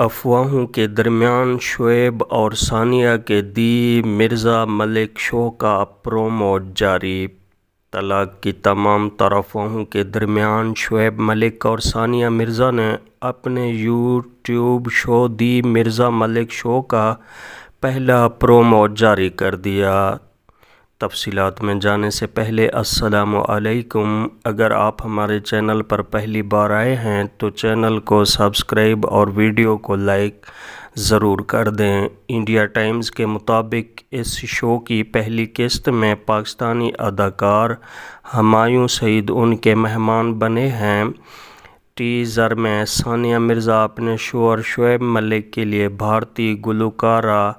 افواہوں کے درمیان شعیب اور ثانیہ کے دی مرزا ملک شو کا پرومو جاری۔ طلاق کی تمام تر افواہوں کے درمیان شعیب ملک اور ثانیہ مرزا نے اپنے یوٹیوب شو دی مرزا ملک شو کا پہلا پرومو جاری کر دیا۔ تفصیلات میں جانے سے پہلے السلام علیکم۔ اگر آپ ہمارے چینل پر پہلی بار آئے ہیں تو چینل کو سبسکرائب اور ویڈیو کو لائک ضرور کر دیں۔ انڈیا ٹائمز کے مطابق اس شو کی پہلی قسط میں پاکستانی اداکار ہمایوں سعید ان کے مہمان بنے ہیں۔ ٹیزر میں ثانیہ مرزا اپنے شوہر شعیب ملک کے لیے بھارتی گلوکارہ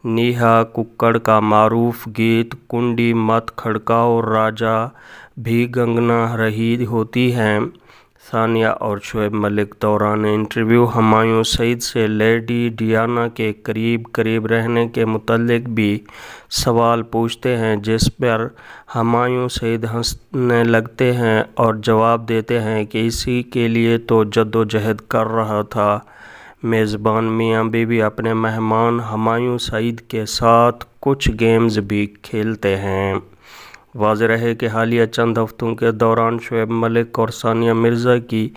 نیہا ککڑ کا معروف گیت کنڈی مت کھڑکاؤ راجا بھی گنگنا رہی ہوتی ہیں۔ ثانیہ اور شعیب ملک دوران انٹرویو ہمایوں سعید سے لیڈی ڈیانا کے قریب رہنے کے متعلق بھی سوال پوچھتے ہیں، جس پر ہمایوں سعید ہنسنے لگتے ہیں اور جواب دیتے ہیں کہ اسی کے لیے تو جدوجہد کر رہا تھا۔ میزبان میاں بیوی اپنے مہمان ہمایوں سعید کے ساتھ کچھ گیمز بھی کھیلتے ہیں۔ واضح رہے کہ حالیہ چند ہفتوں کے دوران شعیب ملک اور ثانیہ مرزا کی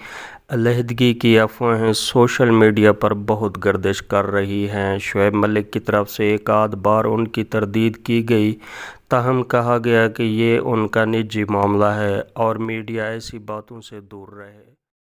علیحدگی کی افواہیں سوشل میڈیا پر بہت گردش کر رہی ہیں۔ شعیب ملک کی طرف سے ایک آدھ بار ان کی تردید کی گئی، تاہم کہا گیا کہ یہ ان کا نجی معاملہ ہے اور میڈیا ایسی باتوں سے دور رہے۔